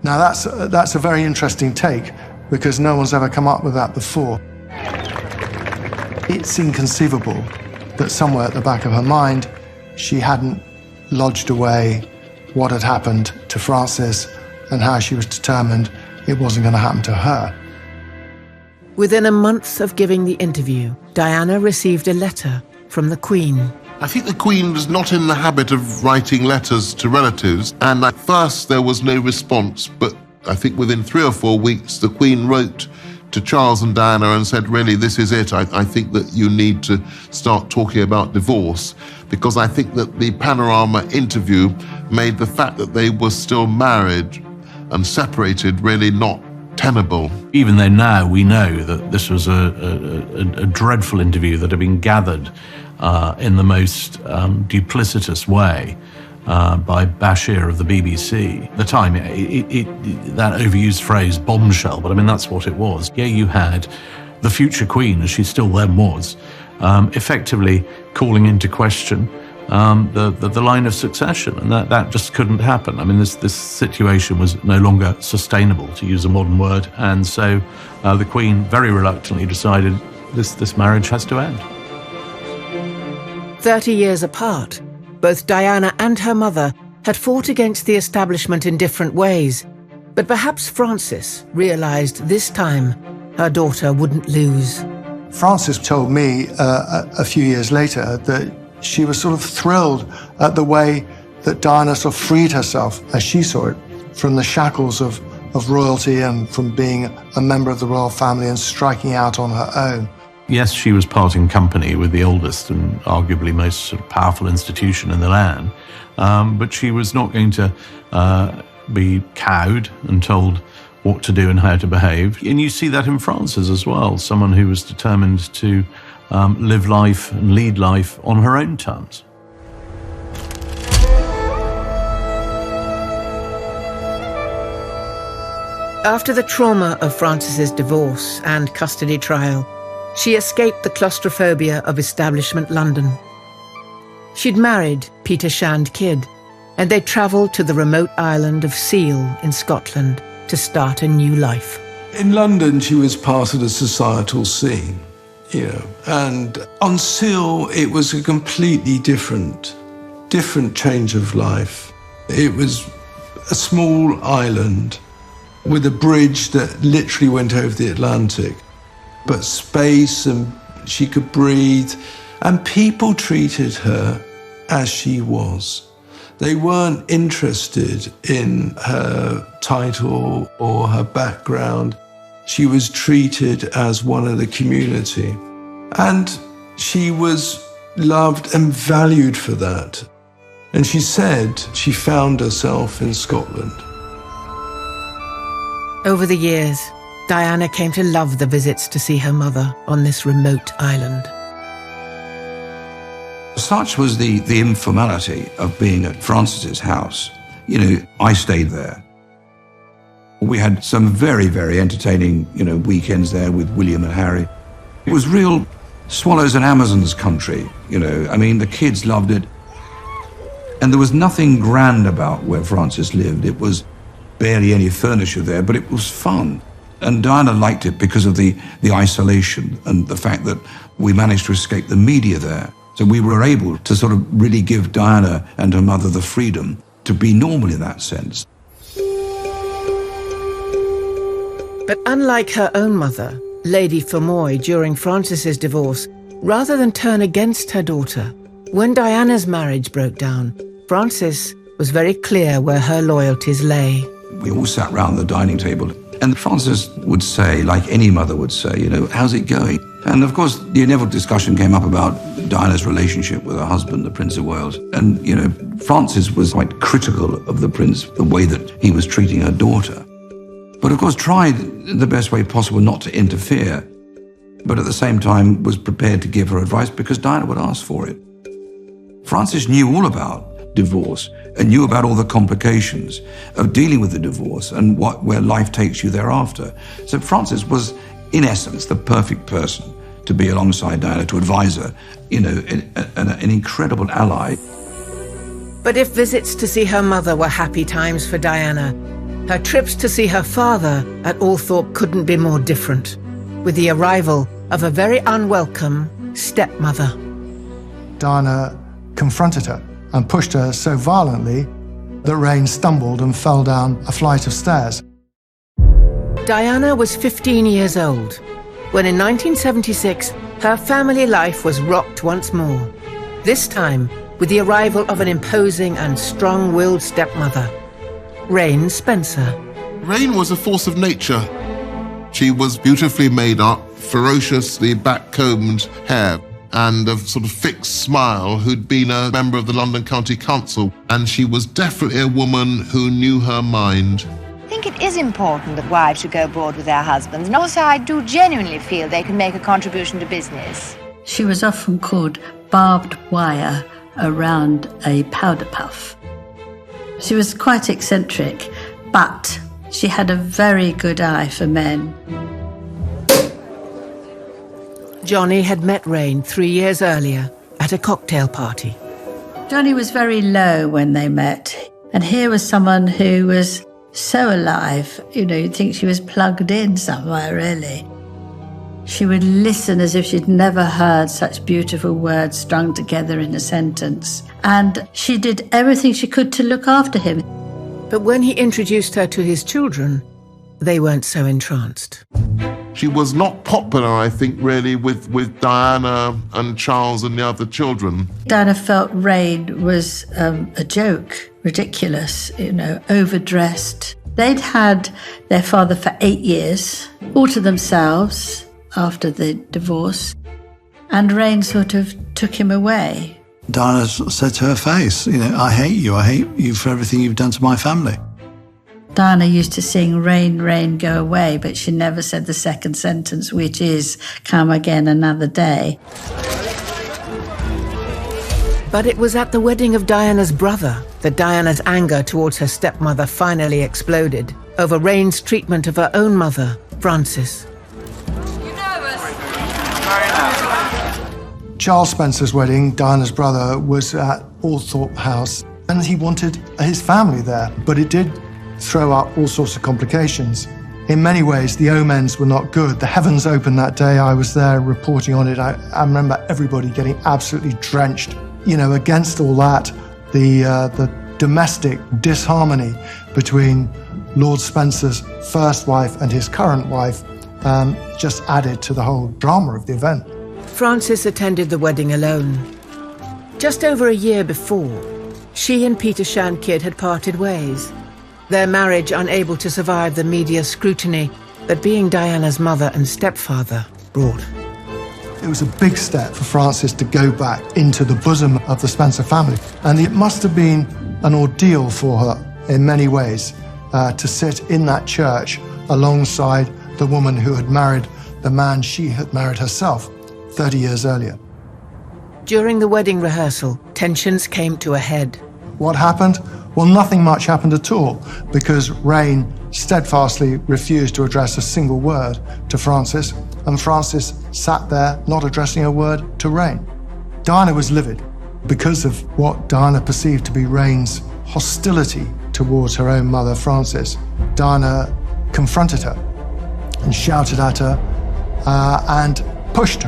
Now that's a very interesting take, because no one's ever come up with that before. It's inconceivable that somewhere at the back of her mind, she hadn't lodged away what had happened to Frances and how she was determined it wasn't going to happen to her. Within a month of giving the interview, Diana received a letter from the Queen. I think the Queen was not in the habit of writing letters to relatives, and at first there was no response, but I think within 3 or 4 weeks the Queen wrote to Charles and Diana and said, really, this is it. I think that you need to start talking about divorce, because I think that the Panorama interview made the fact that they were still married and separated really not tenable. Even though now we know that this was a dreadful interview that had been gathered in the most duplicitous way by Bashir of the BBC. At the time, that overused phrase, bombshell, but I mean, that's what it was. Yeah, you had the future queen, as she still then was, effectively calling into question the line of succession, and that just couldn't happen. I mean, this situation was no longer sustainable, to use a modern word, and so the Queen very reluctantly decided this marriage has to end. 30 years apart, both Diana and her mother had fought against the establishment in different ways, but perhaps Frances realised this time her daughter wouldn't lose. Frances told me a few years later that she was sort of thrilled at the way that Diana sort of freed herself, as she saw it, from the shackles of royalty and from being a member of the royal family and striking out on her own. Yes, she was parting company with the oldest and arguably most sort of powerful institution in the land, but she was not going to be cowed and told what to do and how to behave. And you see that in Frances as well, someone who was determined to live life and lead life on her own terms. After the trauma of Frances's divorce and custody trial, she escaped the claustrophobia of establishment London. She'd married Peter Shand Kidd, and they travelled to the remote island of Seal in Scotland to start a new life. In London, she was part of the societal scene, and on Seal, it was a completely different change of life. It was a small island with a bridge that literally went over the Atlantic, but space, and she could breathe, and people treated her as she was. They weren't interested in her title or her background. She was treated as one of the community, and she was loved and valued for that. And she said she found herself in Scotland. Over the years, Diana came to love the visits to see her mother on this remote island. Such was the informality of being at Frances's house. I stayed there. We had some very, very entertaining, weekends there with William and Harry. It was real swallows and Amazons country, I mean, the kids loved it. And there was nothing grand about where Frances lived. It was barely any furniture there, but it was fun. And Diana liked it because of the isolation and the fact that we managed to escape the media there. So we were able to sort of really give Diana and her mother the freedom to be normal in that sense. But unlike her own mother, Lady Fermoy, during Frances's divorce, rather than turn against her daughter, when Diana's marriage broke down, Frances was very clear where her loyalties lay. We all sat round the dining table, and Frances would say, like any mother would say, how's it going? And of course, the inevitable discussion came up about Diana's relationship with her husband, the Prince of Wales. And, Frances was quite critical of the Prince, the way that he was treating her daughter. But of course, tried the best way possible not to interfere, but at the same time was prepared to give her advice because Diana would ask for it. Frances knew all about divorce and knew about all the complications of dealing with the divorce and where life takes you thereafter. So Frances was, in essence, the perfect person to be alongside Diana, to advise her, an incredible ally. But if visits to see her mother were happy times for Diana, her trips to see her father at Althorpe couldn't be more different, with the arrival of a very unwelcome stepmother. Diana confronted her and pushed her so violently that Rain stumbled and fell down a flight of stairs. Diana was 15 years old when in 1976 her family life was rocked once more, this time with the arrival of an imposing and strong-willed stepmother, Rain Spencer. Rain was a force of nature. She was beautifully made up, ferociously back-combed hair, and a sort of fixed smile, who'd been a member of the London County Council. And she was definitely a woman who knew her mind. I think it is important that wives should go abroad with their husbands, and also I do genuinely feel they can make a contribution to business. She was often called barbed wire around a powder puff. She was quite eccentric, but she had a very good eye for men. Johnny had met Rain 3 years earlier at a cocktail party. Johnny was very low when they met, and here was someone who was so alive, you'd think she was plugged in somewhere, really. She would listen as if she'd never heard such beautiful words strung together in a sentence, and she did everything she could to look after him. But when he introduced her to his children, they weren't so entranced. She was not popular, I think, really, with Diana and Charles and the other children. Diana felt Rain was a joke, ridiculous, overdressed. They'd had their father for 8 years, all to themselves after the divorce, and Rain sort of took him away. Diana said to her face, I hate you for everything you've done to my family. Diana used to sing Rain, Rain, Go Away, but she never said the second sentence, which is come again another day. But it was at the wedding of Diana's brother that Diana's anger towards her stepmother finally exploded over Rain's treatment of her own mother, Frances. Charles Spencer's wedding, Diana's brother, was at Althorpe House, and he wanted his family there, but it did throw up all sorts of complications. In many ways, the omens were not good. The heavens opened that day. I was there reporting on it. I remember everybody getting absolutely drenched. Against all that, the domestic disharmony between Lord Spencer's first wife and his current wife just added to the whole drama of the event. Frances attended the wedding alone. Just over a year before, she and Peter Shankidd had parted ways, their marriage unable to survive the media scrutiny that being Diana's mother and stepfather brought. It was a big step for Frances to go back into the bosom of the Spencer family, and it must have been an ordeal for her in many ways to sit in that church alongside the woman who had married the man she had married herself 30 years earlier. During the wedding rehearsal, tensions came to a head. What happened? Well, nothing much happened at all, because Rain steadfastly refused to address a single word to Frances, and Frances sat there not addressing a word to Rain. Diana was livid because of what Diana perceived to be Rain's hostility towards her own mother, Frances. Diana confronted her and shouted at her and pushed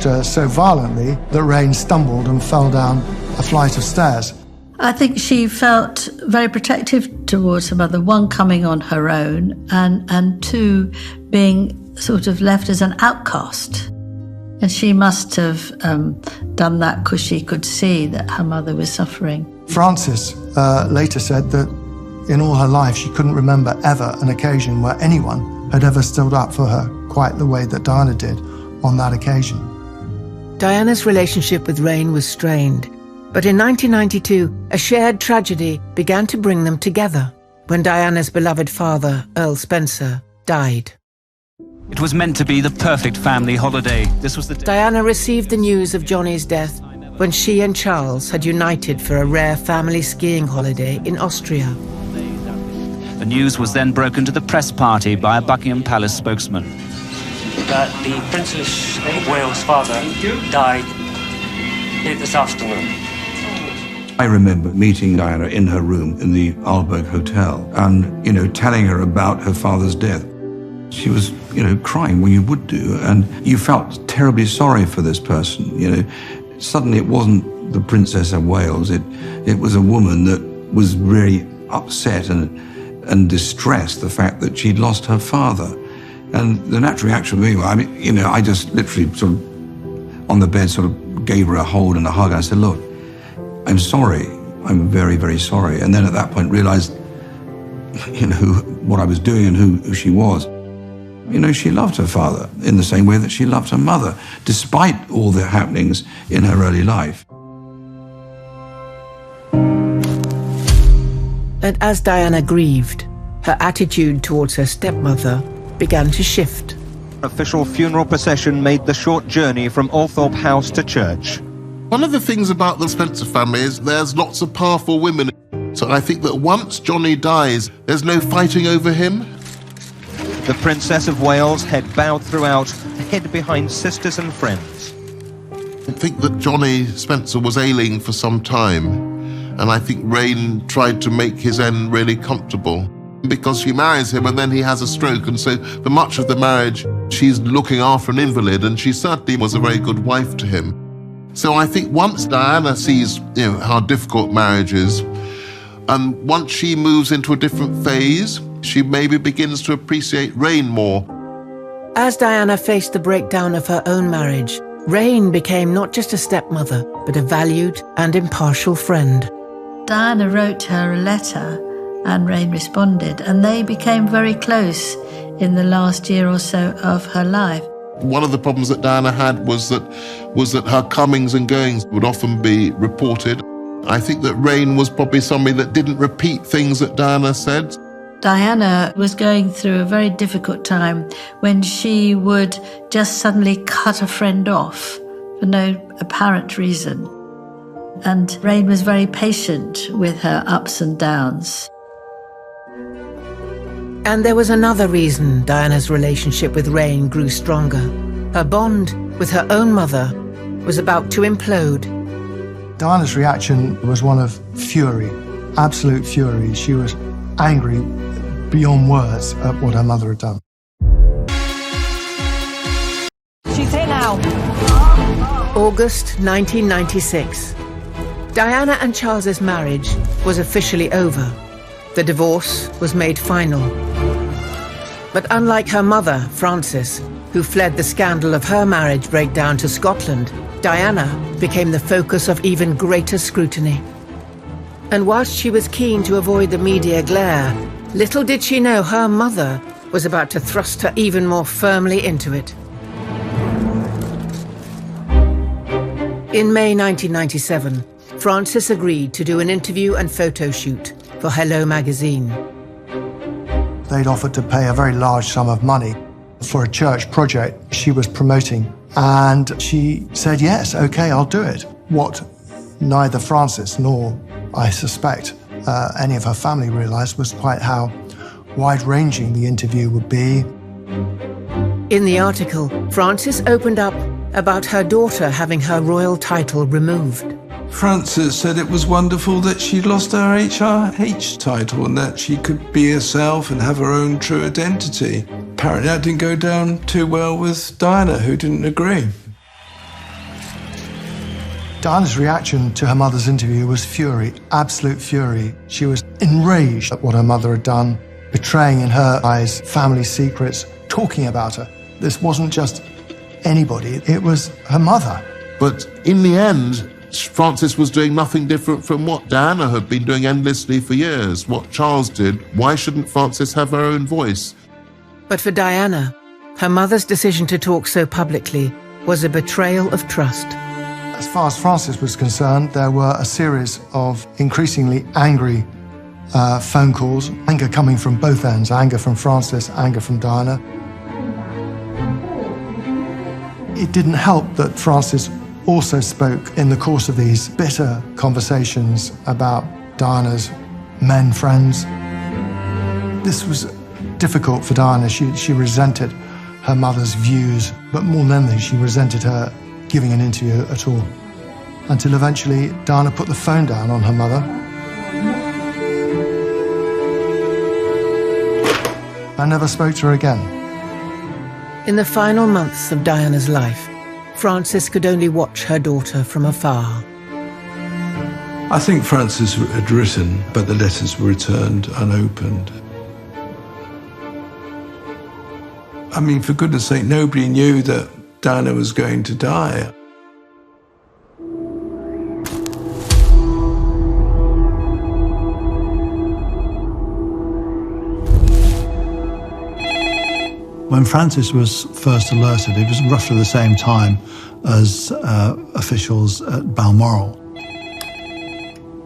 her so violently that Rain stumbled and fell down a flight of stairs. I think she felt very protective towards her mother, one, coming on her own, and two, being sort of left as an outcast. And she must have done that because she could see that her mother was suffering. Frances later said that in all her life she couldn't remember ever an occasion where anyone had ever stood up for her quite the way that Diana did on that occasion. Diana's relationship with Rain was strained. But in 1992, a shared tragedy began to bring them together when Diana's beloved father, Earl Spencer, died. It was meant to be the perfect family holiday. This was the day Diana received the news of Johnny's death when she and Charles had united for a rare family skiing holiday in Austria. The news was then broken to the press party by a Buckingham Palace spokesman. That the Princess of Wales' father died late this afternoon. I remember meeting Diana in her room in the Arlberg Hotel and, telling her about her father's death. She was, crying when you would do, and you felt terribly sorry for this person. Suddenly it wasn't the Princess of Wales. It was a woman that was really upset and distressed the fact that she'd lost her father. And the natural reaction for me, I just literally sort of on the bed sort of gave her a hold and a hug. And I said, look, I'm sorry. I'm very, very sorry. And then at that point realized, what I was doing and who she was. You know, she loved her father in the same way that she loved her mother, despite all the happenings in her early life. And as Diana grieved, her attitude towards her stepmother began to shift. Official funeral procession made the short journey from Althorpe House to church. One of the things about the Spencer family is there's lots of powerful women. So I think that once Johnny dies, there's no fighting over him. The Princess of Wales, head bowed throughout, hid behind sisters and friends. I think that Johnny Spencer was ailing for some time, and I think Rain tried to make his end really comfortable, because she marries him and then he has a stroke, and so for much of the marriage she's looking after an invalid, and she certainly was a very good wife to him. So I think once Diana sees, you know, how difficult marriage is, and once she moves into a different phase, she maybe begins to appreciate Rain more. As Diana faced the breakdown of her own marriage, Rain became not just a stepmother, but a valued and impartial friend. Diana wrote her a letter and Rain responded, and they became very close in the last year or so of her life. One of the problems that Diana had was that her comings and goings would often be reported. I think that Rain was probably somebody that didn't repeat things that Diana said. Diana was going through a very difficult time when she would just suddenly cut a friend off for no apparent reason. And Rain was very patient with her ups and downs. And there was another reason Diana's relationship with Rain grew stronger. Her bond with her own mother was about to implode. Diana's reaction was one of fury, absolute fury. She was angry beyond words at what her mother had done. She's here now. August 1996. Diana and Charles's marriage was officially over. The divorce was made final. But unlike her mother, Frances, who fled the scandal of her marriage breakdown to Scotland, Diana became the focus of even greater scrutiny. And whilst she was keen to avoid the media glare, little did she know her mother was about to thrust her even more firmly into it. In May 1997, Frances agreed to do an interview and photo shoot for Hello magazine. They'd offered to pay a very large sum of money for a church project she was promoting, and she said, yes, okay, I'll do it. What neither Frances nor, I suspect, any of her family realized was quite how wide-ranging the interview would be. In the article, Frances opened up about her daughter having her royal title removed. Frances said it was wonderful that she'd lost her HRH title and that she could be herself and have her own true identity. Apparently that didn't go down too well with Diana, who didn't agree. Diana's reaction to her mother's interview was fury, absolute fury. She was enraged at what her mother had done, betraying in her eyes family secrets, talking about her. This wasn't just anybody, it was her mother. But in the end, Frances was doing nothing different from what Diana had been doing endlessly for years, what Charles did. Why shouldn't Frances have her own voice? But for Diana, her mother's decision to talk so publicly was a betrayal of trust. As far as Frances was concerned, there were a series of increasingly angry phone calls, anger coming from both ends, anger from Frances, anger from Diana. It didn't help that Frances also spoke in the course of these bitter conversations about Diana's men friends. This was difficult for Diana. She resented her mother's views, but more than anything, she resented her giving an interview at all. Until eventually, Diana put the phone down on her mother and never spoke to her again. In the final months of Diana's life, Frances could only watch her daughter from afar. I think Frances had written, but the letters were returned unopened. I mean, for goodness sake, nobody knew that Diana was going to die. When Francis was first alerted, it was roughly the same time as officials at Balmoral,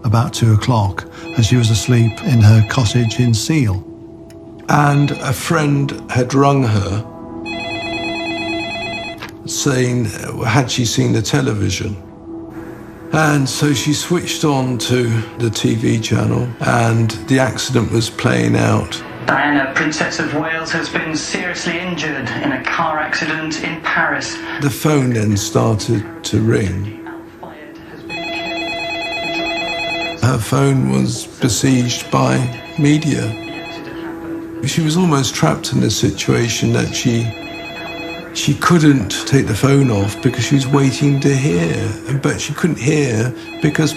about 2 o'clock, and she was asleep in her cottage in Seal. And a friend had rung her saying, had she seen the television? And so she switched on to the TV channel and the accident was playing out. Diana, Princess of Wales, has been seriously injured in a car accident in Paris. The phone then started to ring. Her phone was besieged by media. She was almost trapped in a situation that she couldn't take the phone off because she was waiting to hear, but she couldn't hear because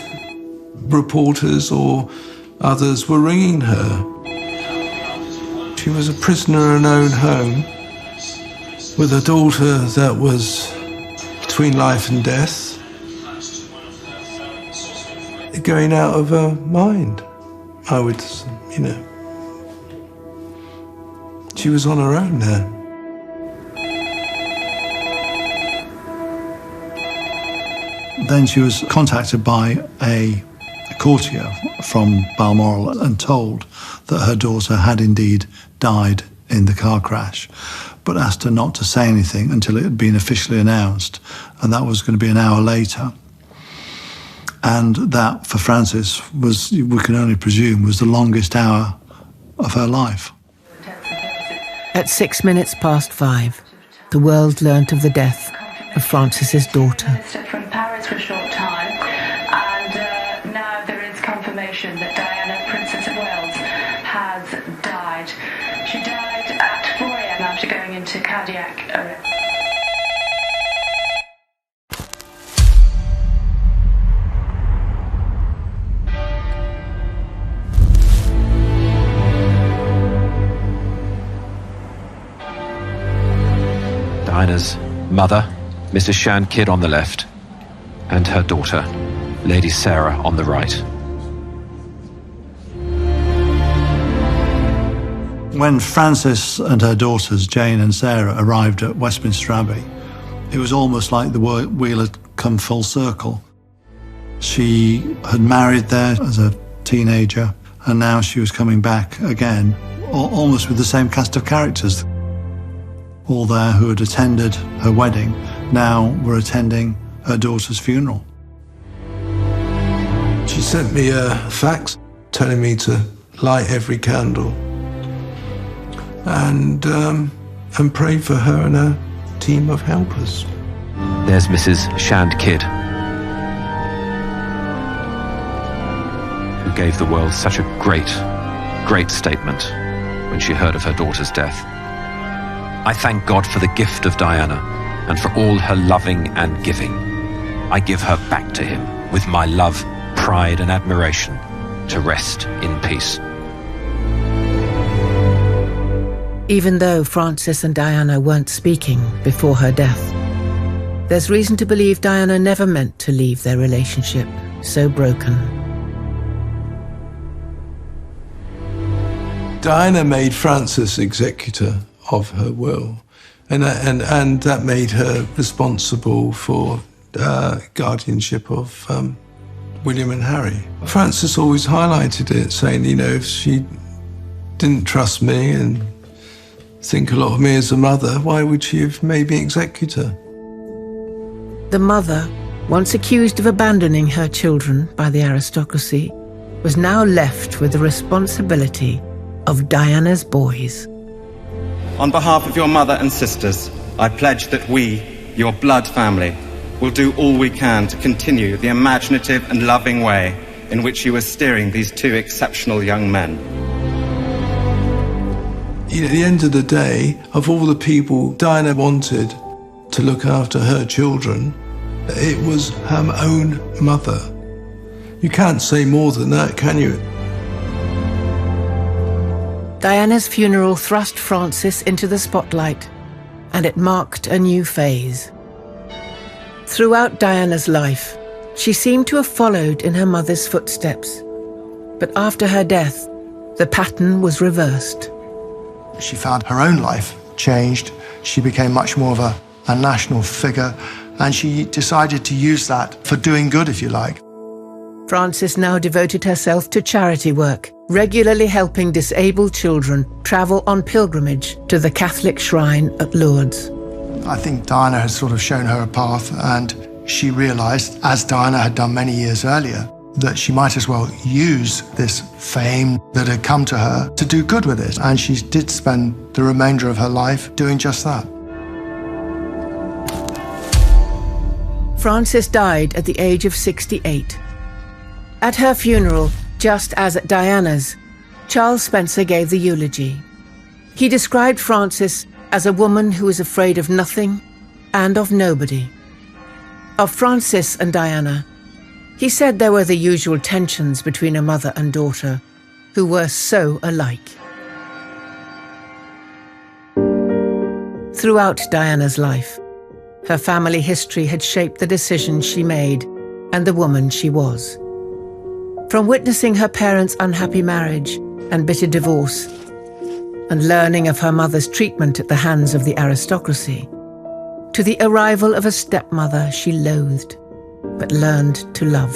reporters or others were ringing her. She was a prisoner in her own home with a daughter that was between life and death, going out of her mind, I would, She was on her own there. Then she was contacted by a courtier from Balmoral and told that her daughter had indeed died in the car crash, but asked her not to say anything until it had been officially announced, and that was going to be an hour later. And that, for Frances, was, we can only presume, was the longest hour of her life. At 6 minutes past 5, the world learnt of the death of Frances's daughter. From Paris for a short time, and now there is confirmation that Diana, Princess of Wales, has died. She died at 4 a.m. after going into cardiac arrest. Diana's mother, Mrs. Shan Kidd, on the left, and her daughter, Lady Sarah, on the right. When Frances and her daughters, Jane and Sarah, arrived at Westminster Abbey, it was almost like the wheel had come full circle. She had married there as a teenager, and now she was coming back again, almost with the same cast of characters. All there who had attended her wedding now were attending her daughter's funeral. She sent me a fax telling me to light every candle and pray for her and her team of helpers. There's Mrs. Shand Kidd, who gave the world such a great statement when she heard of her daughter's death. I thank God for the gift of Diana and for all her loving and giving. I give her back to him with my love, pride and admiration, to rest in peace. Even though Frances and Diana weren't speaking before her death, there's reason to believe Diana never meant to leave their relationship so broken. Diana made Frances executor of her will, and that made her responsible for guardianship of William and Harry. Frances always highlighted it, saying, if she didn't trust me and think a lot of me as a mother, why would she have made me executor? The mother, once accused of abandoning her children by the aristocracy, was now left with the responsibility of Diana's boys. On behalf of your mother and sisters, I pledge that we, your blood family, will do all we can to continue the imaginative and loving way in which you are steering these two exceptional young men. At the end of the day, of all the people Diana wanted to look after her children, it was her own mother. You can't say more than that, can you? Diana's funeral thrust Frances into the spotlight, and it marked a new phase. Throughout Diana's life, she seemed to have followed in her mother's footsteps, but after her death, the pattern was reversed. She found her own life changed. She became much more of a national figure, and she decided to use that for doing good, if you like. Frances now devoted herself to charity work, regularly helping disabled children travel on pilgrimage to the Catholic shrine at Lourdes. I think Diana had sort of shown her a path, and she realised, as Diana had done many years earlier, that she might as well use this fame that had come to her to do good with it. And she did spend the remainder of her life doing just that. Frances died at the age of 68. At her funeral, just as at Diana's, Charles Spencer gave the eulogy. He described Frances as a woman who was afraid of nothing and of nobody. Of Frances and Diana, he said there were the usual tensions between a mother and daughter, who were so alike. Throughout Diana's life, her family history had shaped the decisions she made and the woman she was. From witnessing her parents' unhappy marriage and bitter divorce, and learning of her mother's treatment at the hands of the aristocracy, to the arrival of a stepmother she loathed, but learned to love.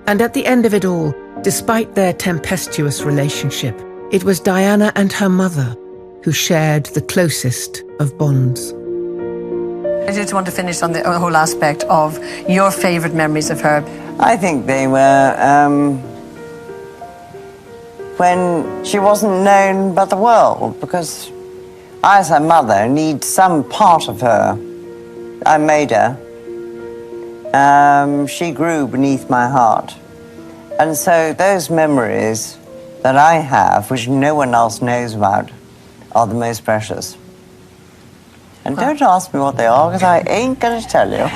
And at the end of it all, despite their tempestuous relationship, it was Diana and her mother who shared the closest of bonds. I just want to finish on the whole aspect of your favourite memories of her. I think they were when she wasn't known by the world, because I, as her mother, need some part of her. I made her. She grew beneath my heart. And so those memories that I have, which no one else knows about, are the most precious. And don't ask me what they are, because I ain't going to tell you.